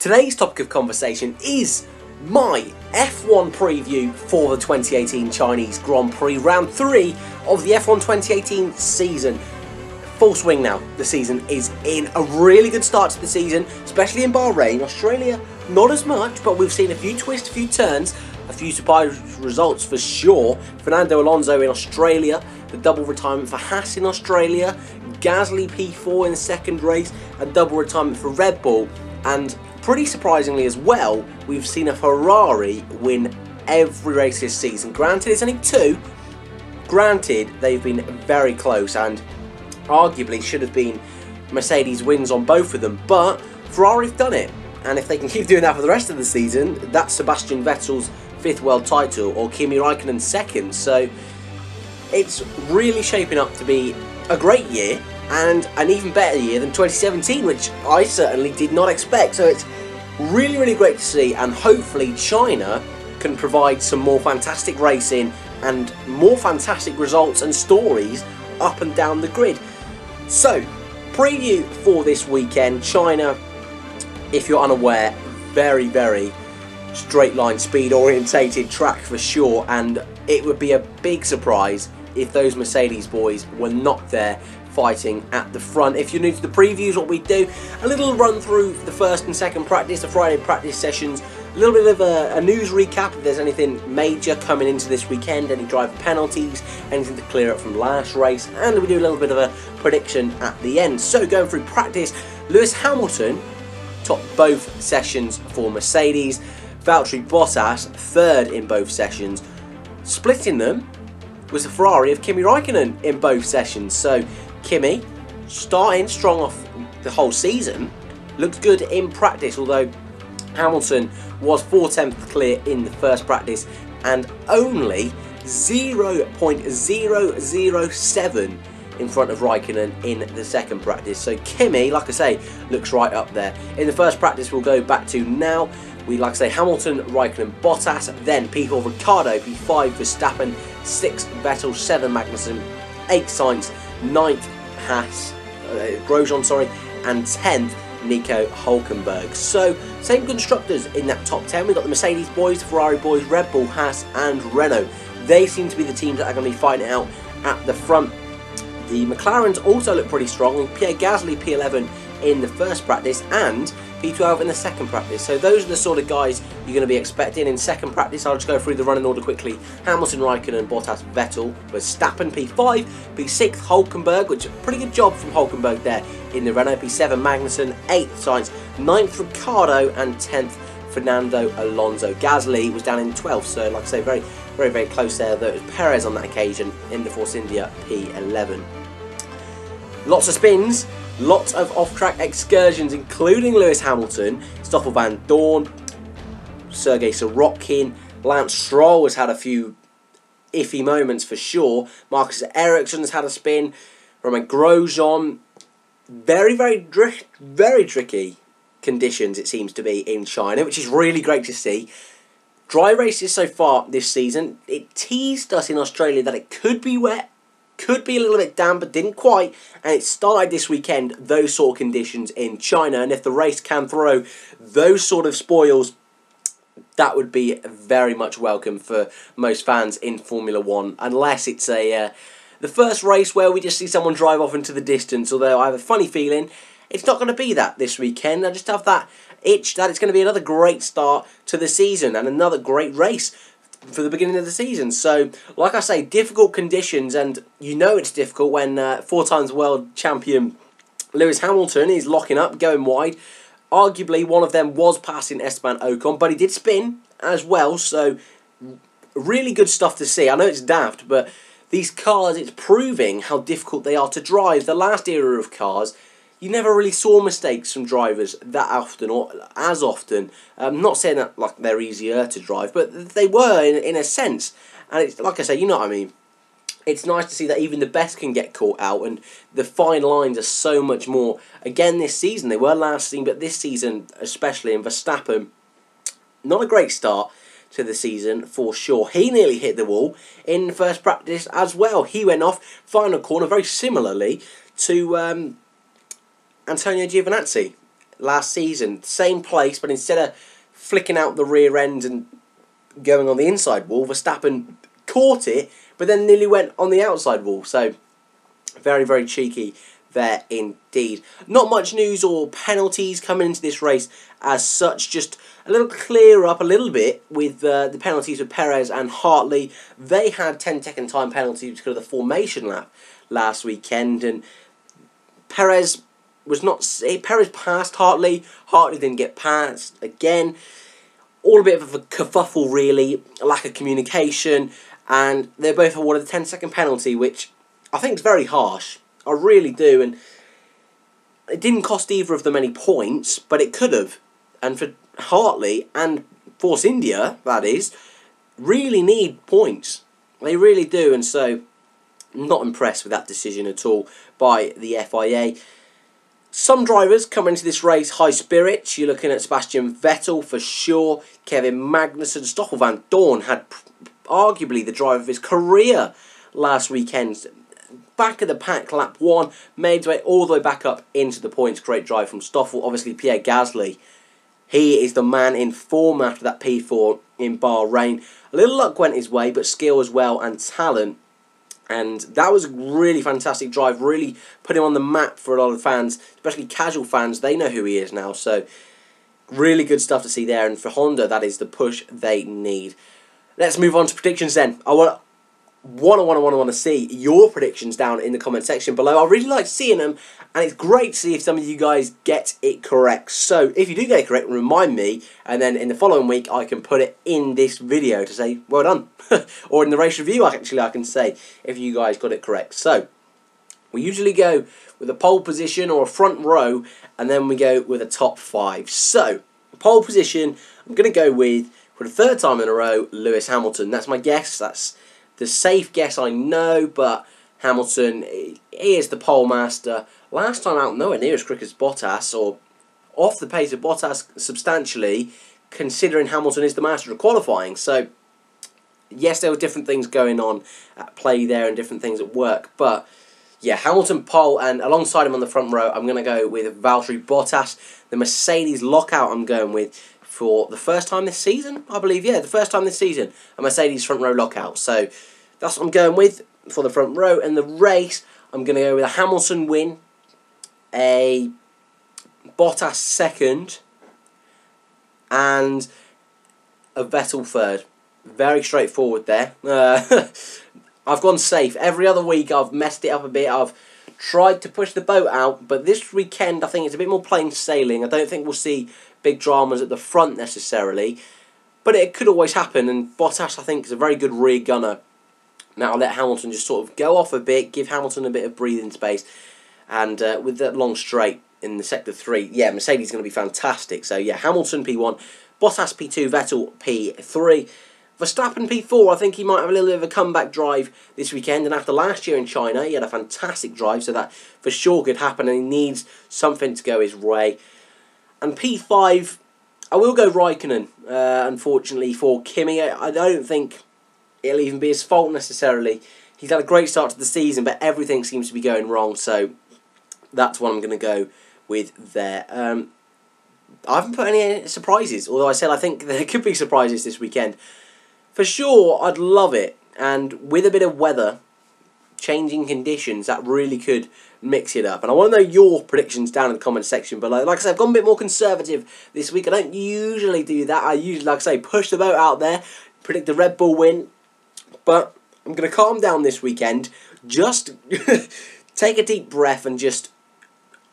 Today's topic of conversation is my F1 preview for the 2018 Chinese Grand Prix, round 3 of the F1 2018 season. Full swing now. The season is in. A really good start to the season, especially in Bahrain. Australia, not as much, but we've seen a few twists, a few turns, a few surprise results for sure. Fernando Alonso in Australia, the double retirement for Haas in Australia, Gasly P4 in the second race, a double retirement for Red Bull, and pretty surprisingly as well, we've seen a Ferrari win every race this season. Granted, it's only 2. Granted, they've been very close and arguably should have been Mercedes wins on both of them, but Ferrari have done it. And if they can keep doing that for the rest of the season, that's Sebastian Vettel's 5th world title or Kimi Raikkonen's 2nd. So it's really shaping up to be a great year and an even better year than 2017, which I certainly did not expect. So it's really, really great to see, and hopefully China can provide some more fantastic racing and more fantastic results and stories up and down the grid. So, preview for this weekend. China, if you're unaware, very, very straight line speed orientated track for sure, and it would be a big surprise if those Mercedes boys were not there fighting at the front. If you're new to the previews, what we do, a little run through the first and second practice, the Friday practice sessions, a little bit of a news recap if there's anything major coming into this weekend, any driver penalties, anything to clear up from last race, and we do a little bit of a prediction at the end. So going through practice, Lewis Hamilton topped both sessions for Mercedes, Valtteri Bottas 3rd in both sessions. Splitting them was the Ferrari of Kimi Raikkonen in both sessions. So Kimi, starting strong off the whole season, looked good in practice, although Hamilton was 4/10 clear in the first practice and only 0.007 in front of Raikkonen in the second practice. So Kimi, like I say, looks right up there. In the first practice we'll go back to now, we like I say Hamilton, Raikkonen, Bottas, then P4 Ricciardo, P5 Verstappen, 6 Vettel, 7 Magnussen, 8 Sainz, 9th Haas, Grosjean, sorry, and 10th Nico Hülkenberg. So same constructors in that top 10. We've got the Mercedes boys, the Ferrari boys, Red Bull, Haas and Renault. They seem to be the teams that are going to be fighting out at the front. The McLarens also look pretty strong. Pierre Gasly P11 in the first practice and P12 in the second practice. So those are the sort of guys you're going to be expecting in second practice. I'll just go through the running order quickly. Hamilton, Raikkonen, Bottas, Vettel, Verstappen P5, P6 Hülkenberg, which is a pretty good job from Hülkenberg there in the Renault, P7 Magnussen, 8th Sainz, 9th Ricciardo and 10th Fernando Alonso. Gasly was down in 12th, so like I say, very, very, very close there, though it was Perez on that occasion in the Force India P11. Lots of spins, lots of off-track excursions, including Lewis Hamilton, Stoffel Van Dorn, Sergei Sorokin, Lance Stroll has had a few iffy moments for sure, Marcus Ericsson has had a spin, Romain Grosjean, very, very tricky conditions it seems to be in China, which is really great to see. Dry races so far this season, it teased us in Australia that it could be wet, could be a little bit damp, but didn't quite, and it started this weekend, those sort of conditions in China, and if the race can throw those sort of spoils, that would be very much welcome for most fans in Formula 1, unless it's the first race where we just see someone drive off into the distance, although I have a funny feeling it's not going to be that this weekend. I just have that itch that it's going to be another great start to the season and another great race for the beginning of the season. So, like I say, difficult conditions, and you know it's difficult when 4 times world champion Lewis Hamilton is locking up, going wide. Arguably, one of them was passing Esteban Ocon, but he did spin as well, so really good stuff to see. I know it's daft, but these cars, it's proving how difficult they are to drive. The last era of cars, you never really saw mistakes from drivers that often or as often. I'm not saying that like they're easier to drive, but they were in a sense. And it's like I say, you know what I mean. It's nice to see that even the best can get caught out, and the fine lines are so much more. Again, this season they were last season, but this season especially, in Verstappen, not a great start to the season for sure. He nearly hit the wall in first practice as well. He went off final corner very similarly to Antonio Giovinazzi. last season. Same place, but instead of flicking out the rear end and going on the inside wall, Verstappen caught it, but then nearly went on the outside wall. So, very, very cheeky there indeed. Not much news or penalties coming into this race as such, just a little clear up a little bit with the penalties of Perez and Hartley. They had 10-second time penalties because of the formation lap last weekend, and Perez passed Hartley. Hartley didn't get past again. All a bit of a kerfuffle, really, a lack of communication, and they're both awarded a 10-second penalty, which I think is very harsh. I really do, and it didn't cost either of them any points, but it could have. And for Hartley and Force India, that is, really need points. They really do, and so I'm not impressed with that decision at all by the FIA. Some drivers coming into this race high spirits. You're looking at Sebastian Vettel for sure, Kevin Magnussen, Stoffel Van Dorn had arguably the drive of his career last weekend. Back of the pack, lap 1, made his way all the way back up into the points. Great drive from Stoffel. Obviously, Pierre Gasly, he is the man in form after that P4 in Bahrain. A little luck went his way, but skill as well and talent. And that was a really fantastic drive, really put him on the map for a lot of fans, especially casual fans. They know who he is now, so really good stuff to see there. And for Honda, that is the push they need. Let's move on to predictions then. I want to see your predictions down in the comment section below. I really like seeing them, and it's great to see if some of you guys get it correct. So if you do get it correct, remind me, and then in the following week I can put it in this video to say well done. Or in the race review actually I can say if you guys got it correct. So we usually go with a pole position or a front row, and then we go with a top 5. So pole position, I'm going to go with, for the 3rd time in a row, Lewis Hamilton. That's my guess. That's the safe guess, I know, but Hamilton, he is the pole master. Last time out, nowhere near as quick as Bottas, or off the pace of Bottas substantially, considering Hamilton is the master of qualifying. So, yes, there were different things going on at play there and different things at work, but yeah, Hamilton pole, and alongside him on the front row, I'm going to go with Valtteri Bottas. The Mercedes lockout I'm going with for the first time this season, I believe. Yeah, the first time this season, a Mercedes front row lockout. So that's what I'm going with for the front row. And the race, I'm going to go with a Hamilton win, a Bottas second, and a Vettel third. Very straightforward there. I've gone safe. Every other week I've messed it up a bit. I've tried to push the boat out, but this weekend I think it's a bit more plain sailing. I don't think we'll see big dramas at the front necessarily, but it could always happen, and Bottas I think is a very good rear gunner. Now I'll let Hamilton just sort of go off a bit, give Hamilton a bit of breathing space, and with that long straight in the sector 3, yeah, Mercedes is going to be fantastic. So yeah, Hamilton P1, Bottas P2, Vettel P3. Verstappen P4, I think he might have a little bit of a comeback drive this weekend, and after last year in China, he had a fantastic drive, so that for sure could happen, and he needs something to go his way. And P5, I will go Raikkonen, unfortunately, for Kimi. I don't think it'll even be his fault necessarily. He's had a great start to the season, but everything seems to be going wrong, so that's what I'm going to go with there. I haven't put any surprises, although I said I think there could be surprises this weekend. For sure, I'd love it, and with a bit of weather, changing conditions, that really could mix it up. And I want to know your predictions down in the comment section below. Like I said, I've gone a bit more conservative this week. I don't usually do that. I usually, like I say, push the boat out there, predict the Red Bull win. But I'm going to calm down this weekend, just take a deep breath and just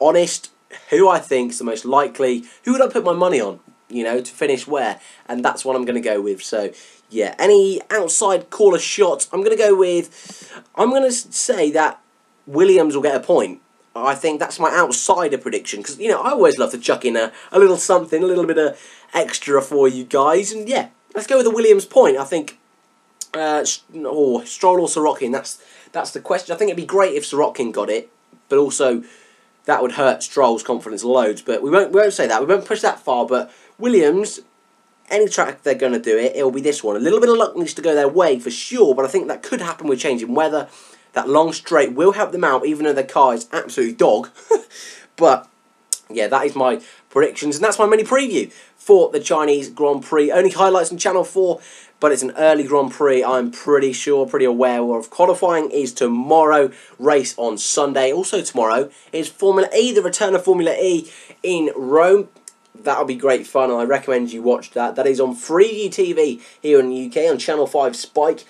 honest who I think is the most likely, who would I put my money on, you know, to finish where, and that's what I'm going to go with. So yeah, any outside caller shots, I'm going to say that Williams will get a point. I think that's my outsider prediction, because, you know, I always love to chuck in a little something, a little bit of extra for you guys, and yeah, let's go with the Williams point. I think, Stroll or Sorokin, that's the question. I think it'd be great if Sorokin got it, but also that would hurt Stroll's confidence loads, but we won't say that, we won't push that far. But Williams, any track they're going to do it, it'll be this one. A little bit of luck needs to go their way for sure, but I think that could happen with changing weather. That long straight will help them out, even though their car is absolutely dog. But yeah, that is my predictions, and that's my mini preview for the Chinese Grand Prix. Only highlights on Channel 4, but it's an early Grand Prix, I'm pretty aware of. Qualifying is tomorrow, race on Sunday. Also tomorrow is Formula E, the return of Formula E in Rome. That'll be great fun, and I recommend you watch that. That is on Freeview TV here in the UK on Channel 5 Spike.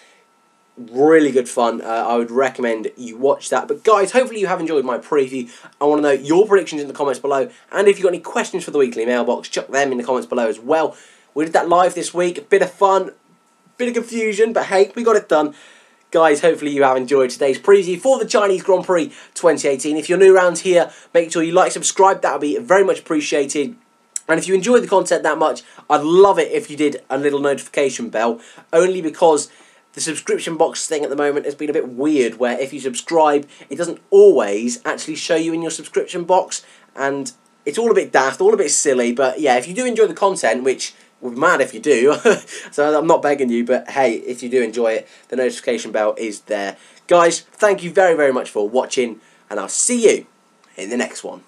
Really good fun. I would recommend you watch that. But guys, hopefully you have enjoyed my preview. I want to know your predictions in the comments below, and if you've got any questions for the weekly mailbox, chuck them in the comments below as well. We did that live this week. A bit of fun, bit of confusion, but hey, we got it done. Guys, hopefully you have enjoyed today's preview for the Chinese Grand Prix 2018. If you're new around here, make sure you like, subscribe. That would be very much appreciated. And if you enjoyed the content that much, I'd love it if you did a little notification bell, only because the subscription box thing at the moment has been a bit weird, where if you subscribe, it doesn't always actually show you in your subscription box, and it's all a bit daft, all a bit silly. But yeah, if you do enjoy the content, which we're mad if you do, so I'm not begging you, but hey, if you do enjoy it, the notification bell is there. Guys, thank you very, very much for watching, and I'll see you in the next one.